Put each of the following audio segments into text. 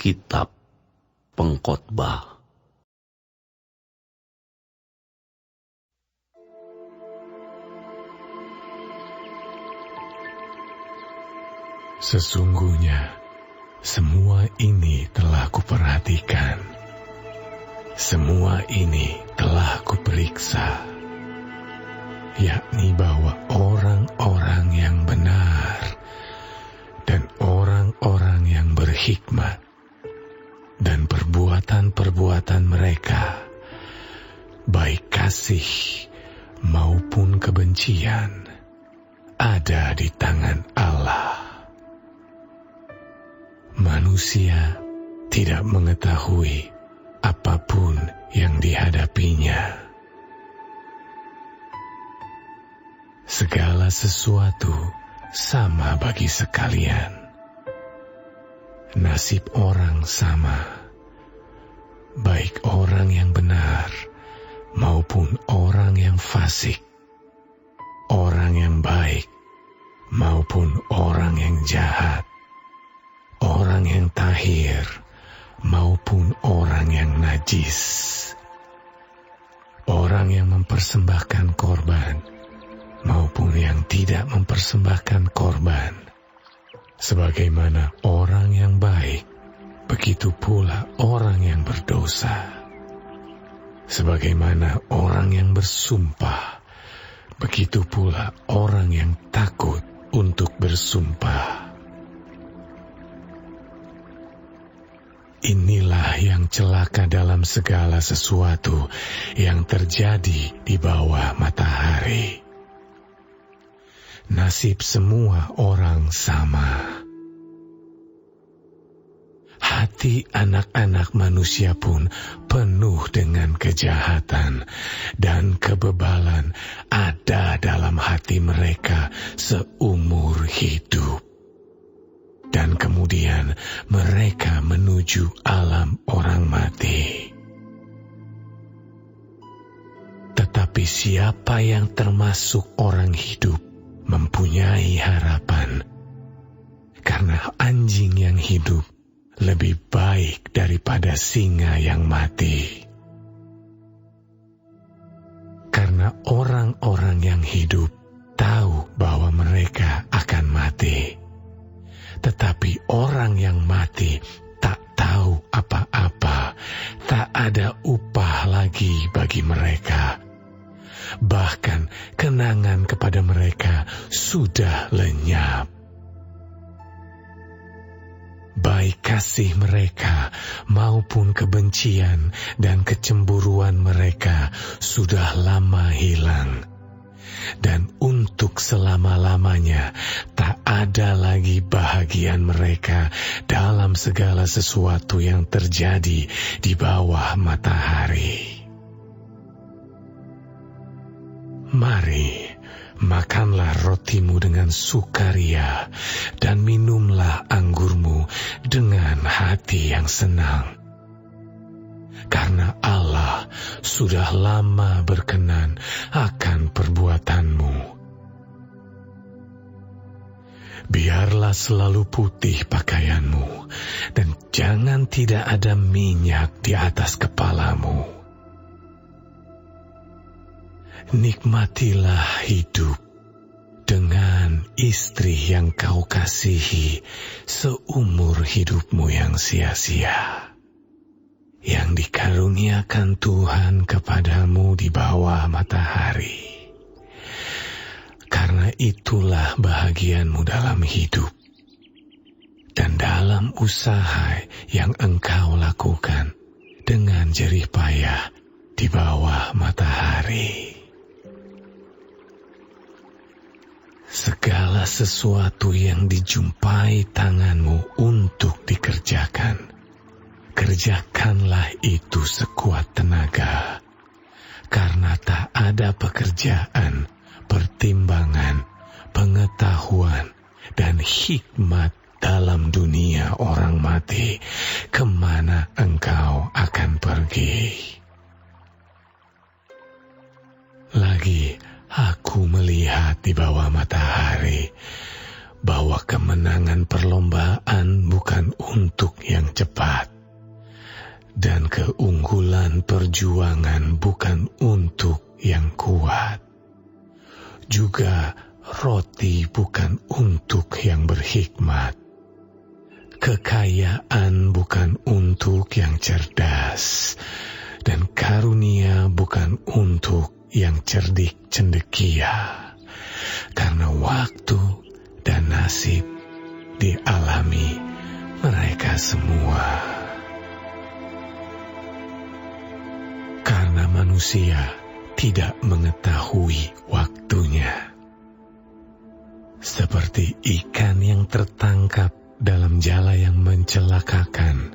Kitab Pengkhotbah. Sesungguhnya semua ini telah kuperhatikan, semua ini telah kuperiksa, yakni bahwa orang-orang yang benar dan orang-orang yang berhikmat dan perbuatan-perbuatan mereka, baik kasih maupun kebencian, ada di tangan Allah. Manusia tidak mengetahui apapun yang dihadapinya. Segala sesuatu sama bagi sekalian. Nasib orang sama, baik orang yang benar maupun orang yang fasik, orang yang baik maupun orang yang jahat, orang yang tahir maupun orang yang najis, orang yang mempersembahkan korban maupun yang tidak mempersembahkan korban. Sebagaimana orang yang baik, begitu pula orang yang berdosa. Sebagaimana orang yang bersumpah, begitu pula orang yang takut untuk bersumpah. Inilah yang celaka dalam segala sesuatu yang terjadi di bawah matahari. Nasib semua orang sama. Hati anak-anak manusia pun penuh dengan kejahatan dan kebebalan ada dalam hati mereka seumur hidup. Dan kemudian mereka menuju alam orang mati. Tetapi siapa yang termasuk orang hidup mempunyai harapan, karena anjing yang hidup lebih baik daripada singa yang mati. Karena orang-orang yang hidup tahu bahwa mereka akan mati. Tetapi orang yang mati tak tahu apa-apa, tak ada upah lagi bagi mereka. Bahkan kenangan kepada mereka sudah lenyap. Baik kasih mereka maupun kebencian dan kecemburuan mereka sudah lama hilang. Dan untuk selama-lamanya tak ada lagi bahagian mereka dalam segala sesuatu yang terjadi di bawah matahari. Mari, makanlah rotimu dengan sukaria dan minumlah anggurmu dengan hati yang senang. Karena Allah sudah lama berkenan akan perbuatanmu. Biarlah selalu putih pakaianmu, dan jangan tidak ada minyak di atas kepalamu. Nikmatilah hidup dengan istri yang kau kasihi seumur hidupmu yang sia-sia, yang dikaruniakan Tuhan kepadamu di bawah matahari. Karena itulah bahagianmu dalam hidup dan dalam usaha yang engkau lakukan dengan jerih payah di bawah matahari. Segala sesuatu yang dijumpai tanganmu untuk dikerjakan, kerjakanlah itu sekuat tenaga, karena tak ada pekerjaan, pertimbangan, pengetahuan, dan hikmat dalam dunia orang mati, kemana engkau akan pergi. Lagi aku melihat di bawah matahari bahwa kemenangan perlombaan bukan untuk yang cepat, dan keunggulan perjuangan bukan untuk yang kuat. Juga roti bukan untuk yang berhikmat. Kekayaan bukan untuk yang cerdas, dan karunia bukan untuk yang cerdik cendekia. Karena waktu dan nasib dialami mereka semua. Karena manusia tidak mengetahui waktunya. Seperti ikan yang tertangkap dalam jala yang mencelakakan,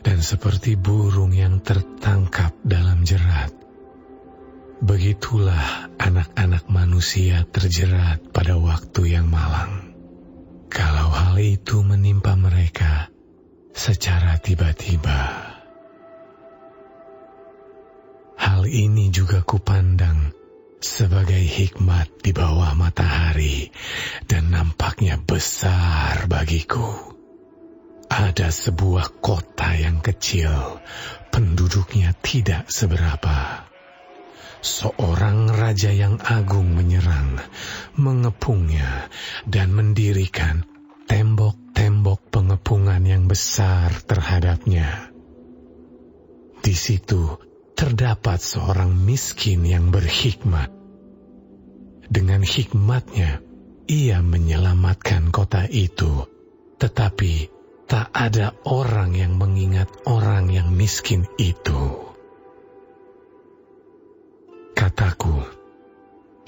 dan seperti burung yang tertangkap dalam jerat, begitulah anak-anak manusia terjerat pada waktu yang malang. Kalau hal itu menimpa mereka secara tiba-tiba. Hal ini juga kupandang sebagai hikmat di bawah matahari, dan nampaknya besar bagiku. Ada sebuah kota yang kecil, penduduknya tidak seberapa. Seorang raja yang agung menyerang, mengepungnya, dan mendirikan tembok-tembok pengepungan yang besar terhadapnya. Di situ terdapat seorang miskin yang berhikmat. Dengan hikmatnya, ia menyelamatkan kota itu, tetapi tak ada orang yang mengingat orang yang miskin itu. Kataku,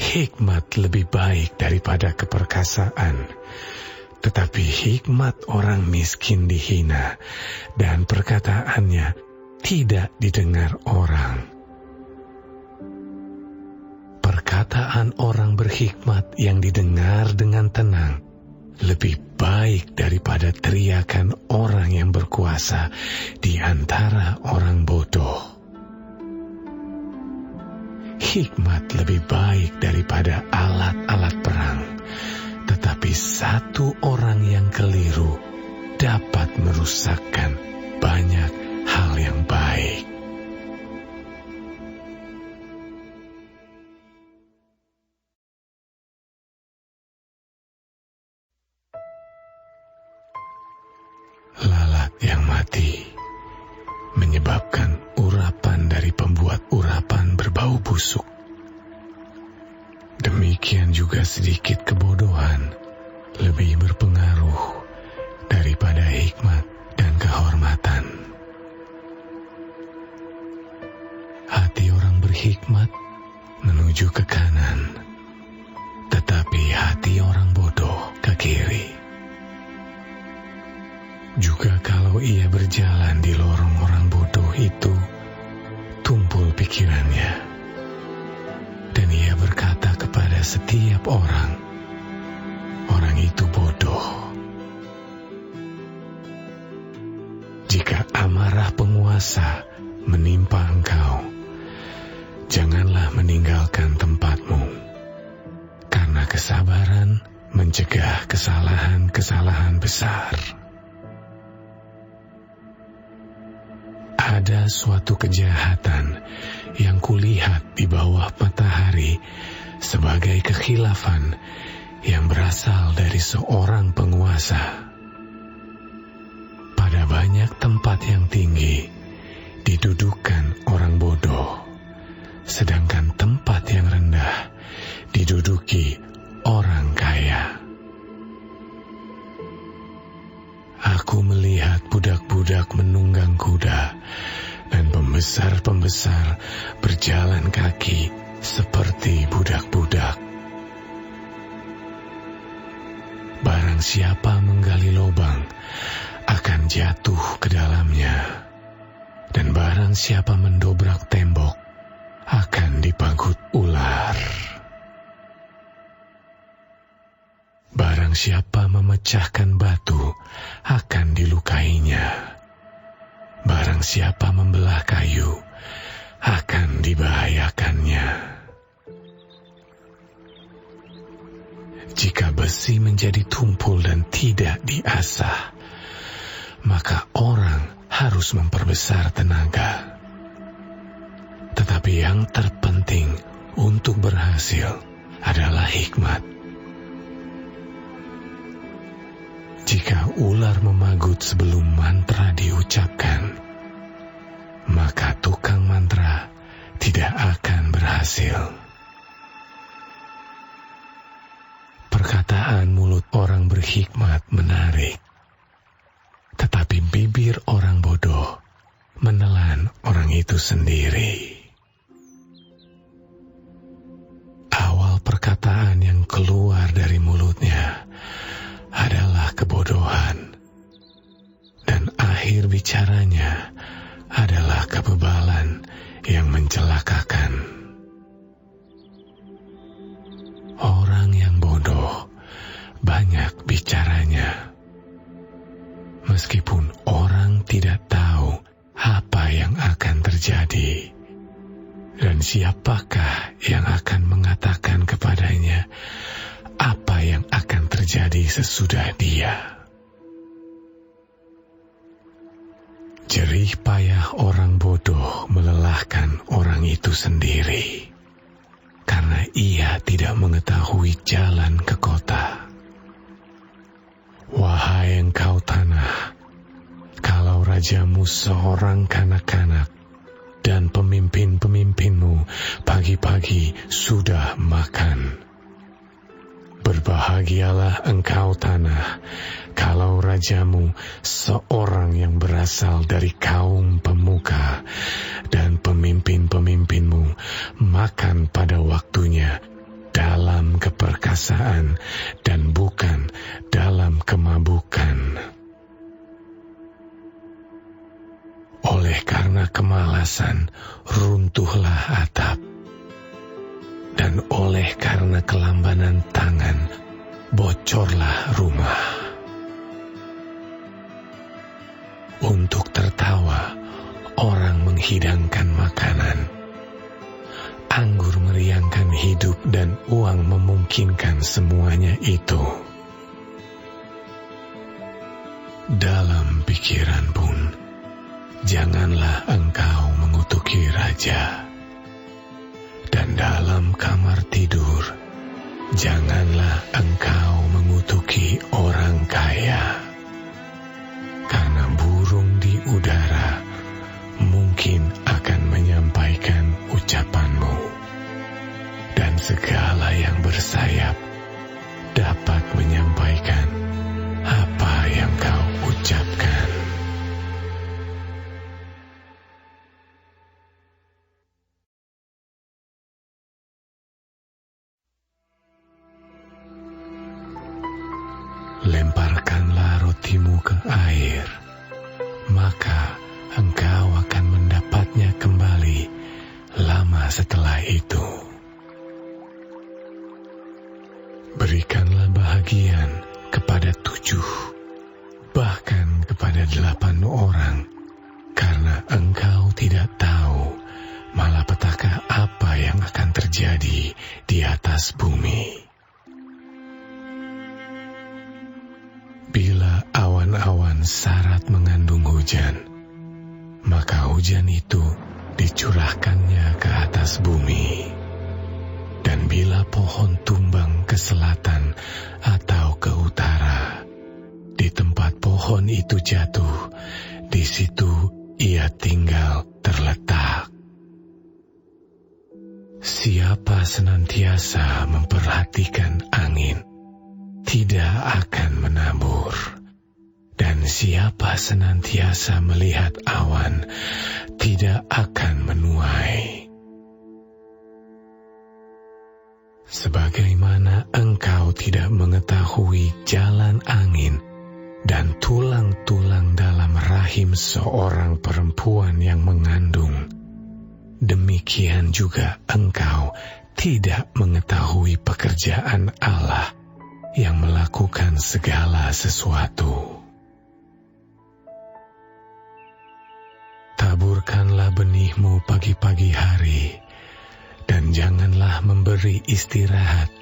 hikmat lebih baik daripada keperkasaan, tetapi hikmat orang miskin dihina, dan perkataannya tidak didengar orang. Perkataan orang berhikmat yang didengar dengan tenang lebih baik daripada teriakan orang yang berkuasa di antara orang bodoh. Hikmat lebih baik daripada alat-alat perang, tetapi satu orang yang keliru dapat merusakkan banyak hal yang baik. Lalat yang mati menyebabkan urapan dari pembuat urapan berbau busuk. Demikian juga sedikit kebodohan lebih berpengaruh daripada hikmat dan kehormatan. Hati orang berhikmat menuju ke kanan, tetapi hati orang bodoh ke kiri. Juga kalau ia berjalan di lorong orang bodoh itu, tumpul pikirannya, dan ia berkata kepada setiap orang, orang itu bodoh. Jika amarah penguasa menimpa engkau, janganlah meninggalkan tempatmu, karena kesabaran mencegah kesalahan-kesalahan besar. Ada suatu kejahatan yang kulihat di bawah matahari sebagai kekhilafan yang berasal dari seorang penguasa. Pada banyak tempat yang tinggi didudukan orang bodoh, sedangkan tempat yang rendah diduduki orang kaya. Aku melihat budak-budak menunggang kuda, dan pembesar-pembesar berjalan kaki seperti budak-budak. Barang siapa menggali lubang akan jatuh ke dalamnya, dan barang siapa mendobrak tembok akan dipagut ular. Barang siapa memecahkan batu akan dilukainya. Barang siapa membelah kayu akan dibahayakannya. Jika besi menjadi tumpul dan tidak diasah, maka orang harus memperbesar tenaga. Tetapi yang terpenting untuk berhasil adalah hikmat. Jika ular memagut sebelum mantra diucapkan, maka tukang mantra tidak akan berhasil. Perkataan mulut orang berhikmat menarik, tetapi bibir orang bodoh menelan orang itu sendiri. Awal perkataan yang keluar dari mulutnya adalah kebodohan, dan akhir bicaranya adalah kebebalan yang mencelakakan. Orang yang bodoh banyak bicaranya, meskipun orang tidak tahu apa yang akan terjadi dan siapakah yang akan mengatakan kepadanya apa yang akan terjadi sesudah dia. Jerih payah orang bodoh melelahkan orang itu sendiri, karena ia tidak mengetahui jalan ke kota. Wahai engkau tanah, kalau rajamu seorang kanak-kanak dan pemimpin-pemimpinmu pagi-pagi sudah makan, berbahagialah engkau tanah, kalau rajamu seorang yang berasal dari kaum pemuka dan pemimpin-pemimpinmu makan pada waktunya dalam keperkasaan dan bukan dalam kemabukan. Oleh karena kemalasan runtuhlah atap, dan oleh karena kelambanan tangan bocorlah rumah. Untuk tertawa orang menghidangkan makanan, anggur meriangkan hidup, dan uang memungkinkan semuanya itu. Dalam pikiran pun janganlah engkau mengutuki raja, dan dalam kamar tidur janganlah engkau mengutuki orang kaya, karena burung di udara mungkin akan menyampaikan ucapanmu, dan segala yang bersayap dapat menyampaikan apa yang kau ucapkan. Lemparkanlah rotimu ke air, maka engkau akan mendapatnya kembali lama setelah itu. Berikanlah bahagian kepada 7, bahkan kepada 8 orang, karena engkau tidak tahu malapetaka apa yang akan terjadi di atas bumi. Bila awan-awan sarat mengandung hujan, maka hujan itu dicurahkannya ke atas bumi. Dan bila pohon tumbang ke selatan atau ke utara, di tempat pohon itu jatuh, di situ ia tinggal terletak. Siapa senantiasa memperhatikan angin tidak akan menabur, dan siapa senantiasa melihat awan tidak akan menuai. Sebagaimana engkau tidak mengetahui jalan angin dan tulang-tulang dalam rahim seorang perempuan yang mengandung, demikian juga engkau tidak mengetahui pekerjaan Allah yang melakukan segala sesuatu. Taburkanlah benihmu pagi-pagi hari, dan janganlah memberi istirahat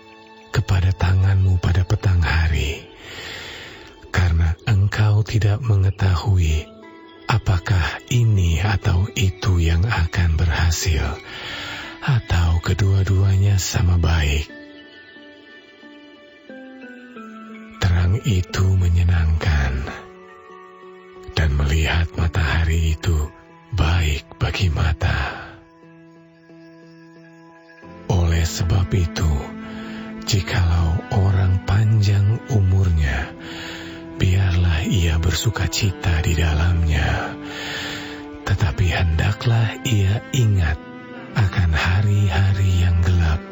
kepada tanganmu pada petang hari, karena engkau tidak mengetahui apakah ini atau itu yang akan berhasil, atau kedua-duanya sama baik. Terang itu menyenangkan, dan melihat matahari itu baik bagi mata. Oleh sebab itu, jikalau orang panjang umurnya, biarlah ia bersukacita di dalamnya, tetapi hendaklah ia ingat akan hari-hari yang gelap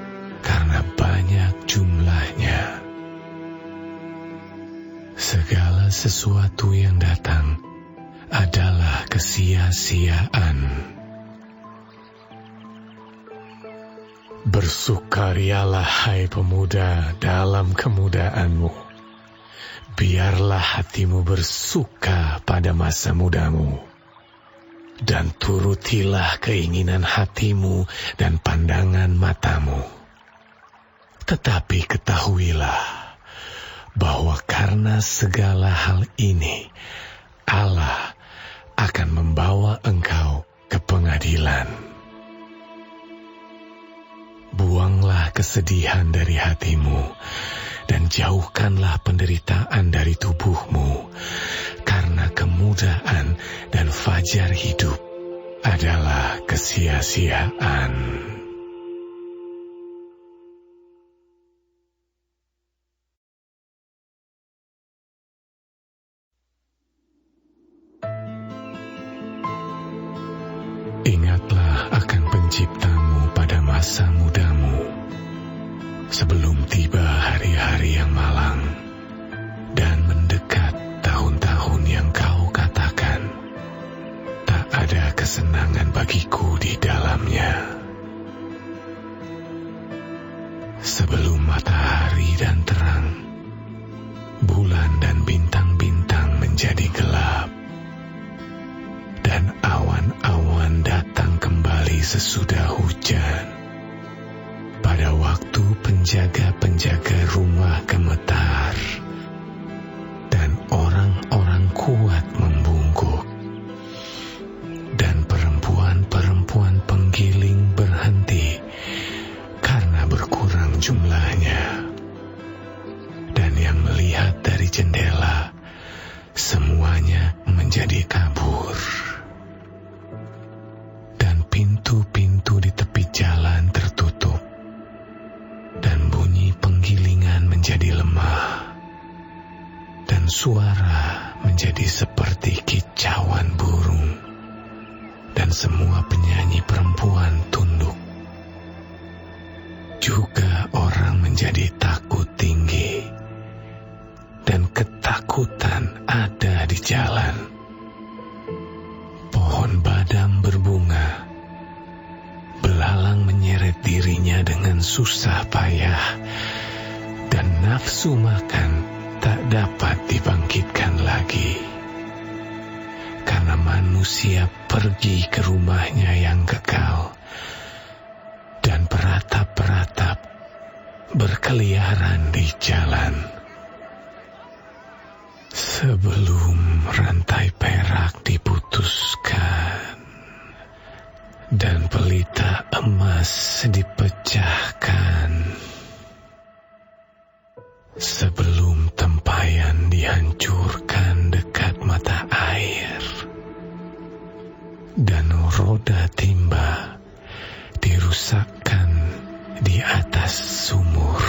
karena banyak jumlahnya. Segala sesuatu yang datang adalah kesia-siaan. Bersukarialah, hai pemuda, dalam kemudaanmu. Biarlah hatimu bersuka pada masa mudamu, dan turutilah keinginan hatimu dan pandangan matamu. Tetapi ketahuilah bahwa karena segala hal ini, Allah akan membawa engkau ke pengadilan. Buanglah kesedihan dari hatimu, dan jauhkanlah penderitaan dari tubuhmu, karena kemudahan dan fajar hidup adalah kesia-siaan. Ingatlah akan penciptamu pada masa mudamu, sebelum tiba hari-hari yang malang, dan mendekat tahun-tahun yang kau katakan, tak ada kesenangan bagiku di dalamnya. Sebelum matahari dan terang, bulan dan bintang-bintang menjadi gelap, dan awan-awan datang kembali sesudah hujan. Pada waktu penjaga-penjaga rumah gemetar, dan orang-orang kuat membungkuk, dan perempuan-perempuan penggiling berhenti karena berkurang jumlahnya. Dan yang melihat dari jendela, semuanya menjadi kabur. Pintu-pintu di tepi jalan tertutup, dan bunyi penggilingan menjadi lemah, dan suara menjadi seperti kicauan burung, dan semua penyanyi perempuan tunduk. Juga orang menjadi takut tinggi, dan ketakutan ada di jalan. Pohon badam berbunga, belalang menyeret dirinya dengan susah payah, dan nafsu makan tak dapat dibangkitkan lagi, karena manusia pergi ke rumahnya yang kekal, dan peratap-peratap berkeliaran di jalan. Sebelum rantai perak diputuskan, dan pelita emas dipecahkan, sebelum tempayan dihancurkan dekat mata air, dan roda timba dirusakkan di atas sumur,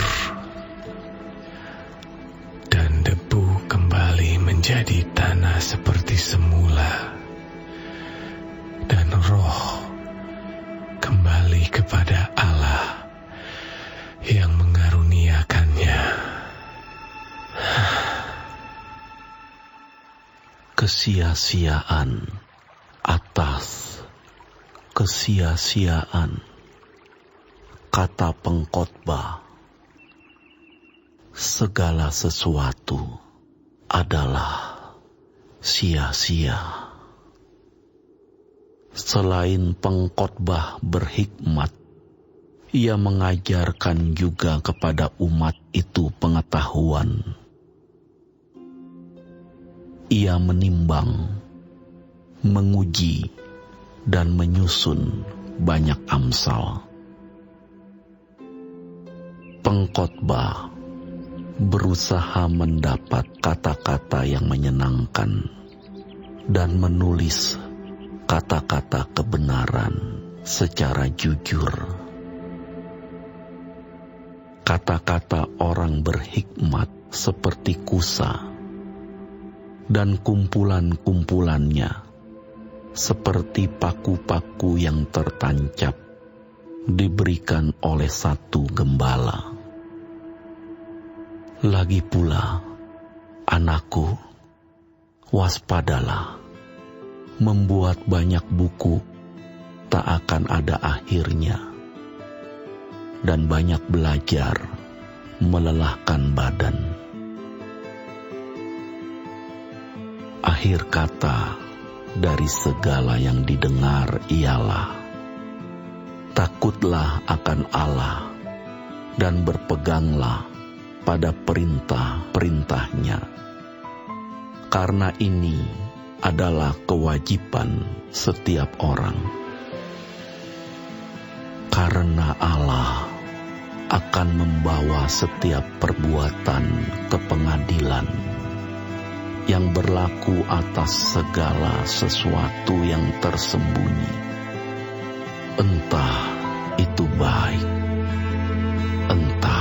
dan debu kembali menjadi tanah seperti semula, dan roh kembali kepada Allah yang mengaruniakannya. Kesia-siaan atas kesia-siaan, kata pengkhotbah. Segala sesuatu adalah sia-sia. Selain pengkhotbah berhikmat Ia mengajarkan juga kepada umat itu pengetahuan. Ia menimbang, menguji, dan menyusun banyak amsal. Pengkhotbah berusaha mendapat kata-kata yang menyenangkan dan menulis kata-kata kebenaran secara jujur. Kata-kata orang berhikmat seperti kusa, dan kumpulan-kumpulannya seperti paku-paku yang tertancap diberikan oleh satu gembala. Lagi pula, anakku, waspadalah, membuat banyak buku tak akan ada akhirnya, dan banyak belajar melelahkan badan. Akhir kata dari segala yang didengar ialah, takutlah akan Allah dan berpeganglah pada perintah-perintahnya, karena ini adalah kewajiban setiap orang. Karena Allah akan membawa setiap perbuatan ke pengadilan yang berlaku atas segala sesuatu yang tersembunyi, entah itu baik, entah